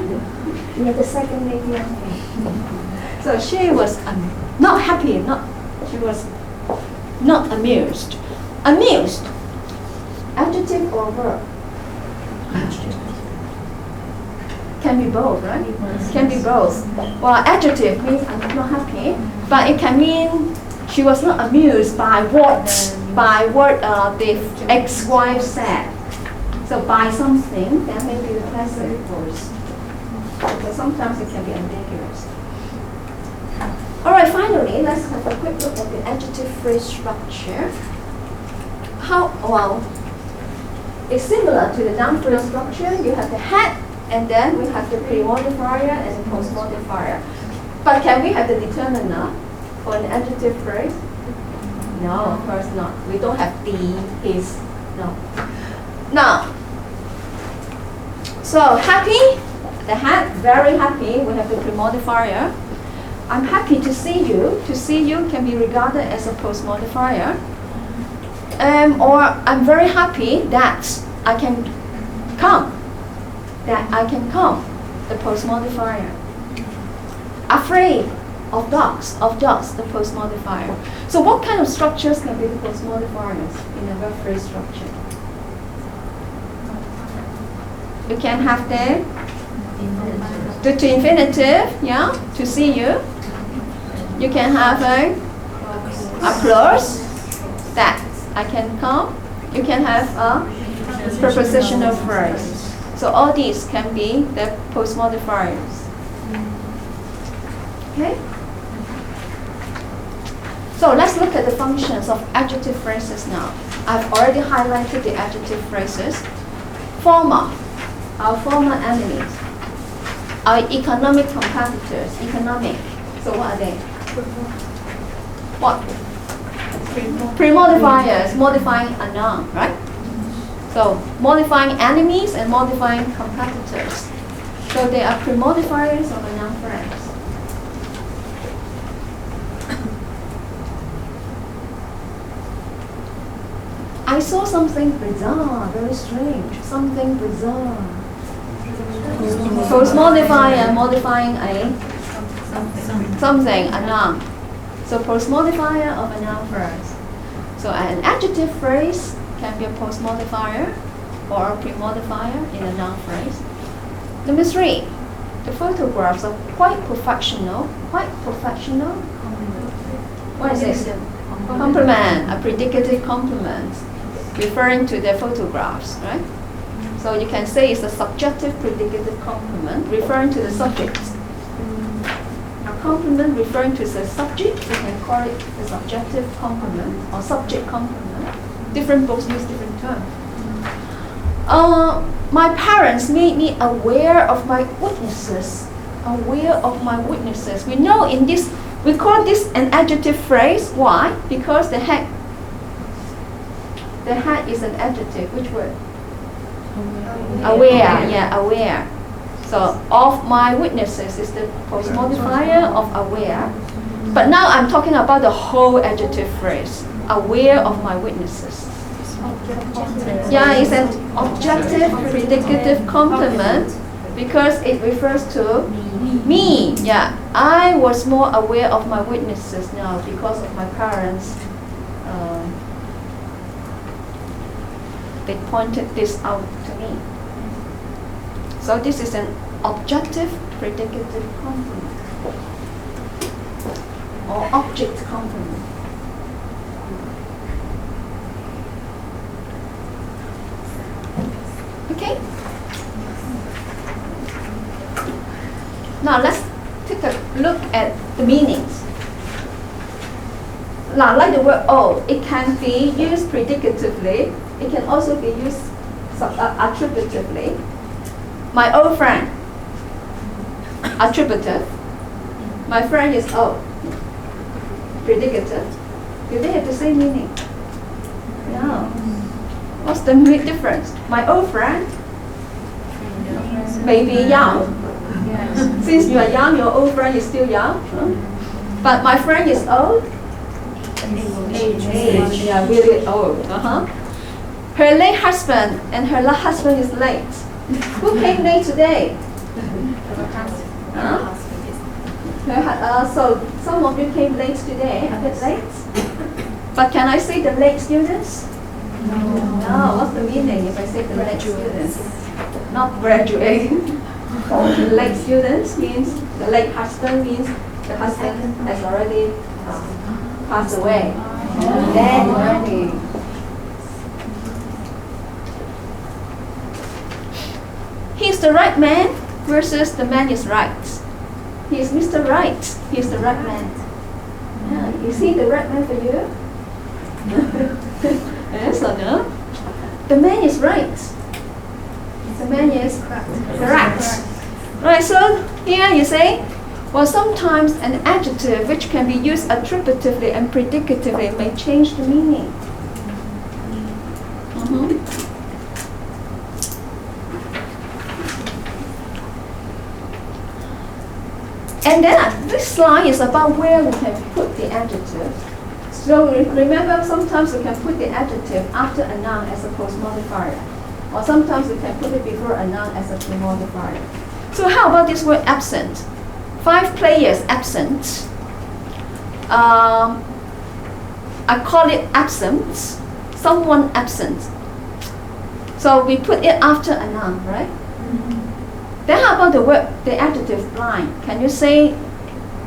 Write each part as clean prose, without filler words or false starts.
Yeah, the second lady. So she was not happy. She was not amused. Amused. Adjective or verb? Can be both, right? Can be both. Well, adjective means I'm not happy, but it can mean she was not amused by what the ex-wife said. So by something, that may be the present voice. So sometimes it can be ambiguous. All right, finally, let's have a quick look at the adjective phrase structure. It's similar to the noun phrase structure. You have the head, and then we have the pre-modifier and the post-modifier. But can we have the determiner for an adjective phrase? No, of course not. We don't have the, his, no. Now, so happy, the head, very happy, we have the pre-modifier. I'm happy to see you. To see you can be regarded as a post-modifier. Or I'm very happy that I can come. That I can come, the post-modifier. Afraid of dogs, the post-modifier. So what kind of structures can be the post-modifiers in a verb phrase structure? You can have the to infinitive, yeah, to see you. You can have a clause, that I can come. You can have a prepositional phrase. So all these can be the post-modifiers. Okay? So let's look at the functions of adjective phrases now. I've already highlighted the adjective phrases. Former, our former enemies. Our economic competitors. Economic. So what are they? What? Pre-modifiers, modifying a noun, right? So modifying enemies and modifying competitors. So they are pre-modifiers of a noun phrase. I saw something bizarre, very strange. Something bizarre. Post-modifier, modifying a something, a noun. So post-modifier of a noun phrase. So an adjective phrase can be a post-modifier or a pre-modifier in a noun phrase. Number 3, the photographs are quite professional. Quite professional? What is this? Complement, a predicative complement, referring to the photographs, right? So you can say it's a subjective predicative complement, referring to the subject. A complement referring to the subject, we can call it the subjective complement or subject complement. Different books use different terms. My parents made me aware of my weaknesses. Aware of my weaknesses. We know in this, we call this an adjective phrase. Why? Because the head is an adjective. Which word? Aware. Yeah, aware. So of my weaknesses is the post-modifier of aware. But now I'm talking about the whole adjective phrase. Aware of my weaknesses. Yeah, it's an objective predicative complement because it refers to me. Yeah, I was more aware of my weaknesses now because of my parents. They pointed this out to me. So this is an objective predicative complement or object complement. Okay? Now let's take a look at the meanings. Now, like the word "oh," it can be used predicatively. It can also be used attributively. My old friend, attributive. My friend is old, predicative. Do they have the same meaning? No. What's the difference? My old friend may be young. Since you are young, your old friend is still young. But my friend is old. Age. Yeah, really old. Her late husband and her husband is late. Who came late today? Huh? So some of you came late today, a bit late. But can I say the late students? No. What's the meaning if I say the late students? Not graduate. The late students means the late husband means the husband has already passed away. Dead already. He's the right man versus the man is right. He is Mr. Right. He is the right man. Yeah, is he the right man for you? Yes or no? The man is right. The man is correct. Right, so here you say, well, sometimes an adjective which can be used attributively and predicatively may change the meaning. And then this line is about where we can put the adjective. So remember, sometimes we can put the adjective after a noun as a post-modifier. Or sometimes we can put it before a noun as a pre-modifier. So how about this word absent? 5 players absent. I call it absent. Someone absent. So we put it after a noun, right? Then how about the adjective blind? Can you say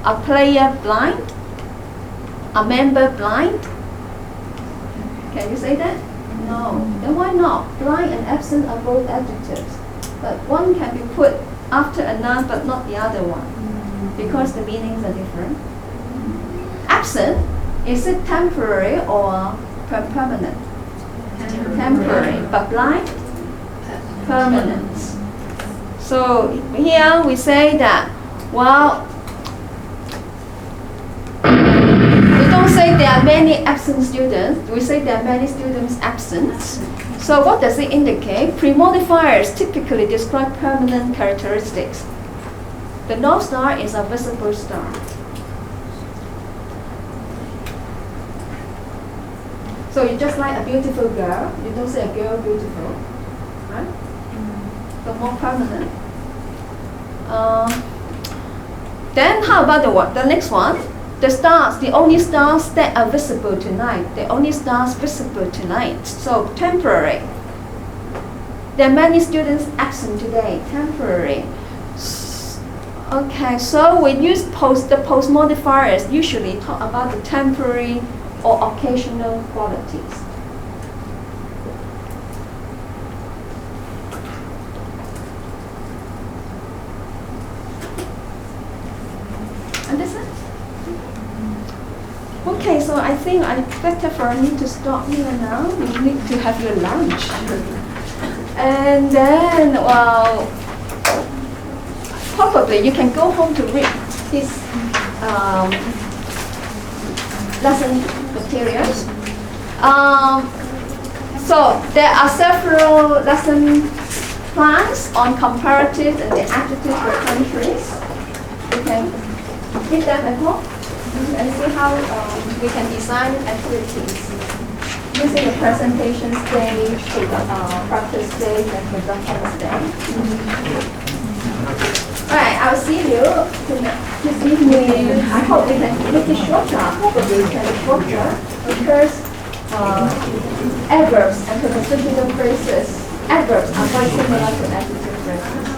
a player blind? A member blind? Can you say that? No. Then why not? Blind and absent are both adjectives. But one can be put after a noun but not the other one because the meanings are different. Absent, is it temporary or permanent? Temporary. But blind? Permanent. So here we say that, well, we don't say there are many absent students. We say there are many students absent. So what does it indicate? Pre-modifiers typically describe permanent characteristics. The North Star is a visible star. So you just like a beautiful girl. You don't say a girl beautiful, right? So more permanent. Then how about the next one? The stars, the only stars that are visible tonight. The only stars visible tonight. So temporary. There are many students absent today. Temporary. Okay, so we use the post modifiers usually talk about the temporary or occasional qualities. Understand? Okay, so I think it's better for me to stop here now. You need to have your lunch. And then, well, probably you can go home to read this lesson materials. So there are several lesson plans on comparative and the adjective for countries. You can read them at home and see how we can design activities using the presentation stage, practice stage, and production stage. Alright, I'll see you this evening. I hope we can make it shorter. Probably we can make it shorter because adverbs and prepositional phrases, adverbs are very similar to adjective phrases.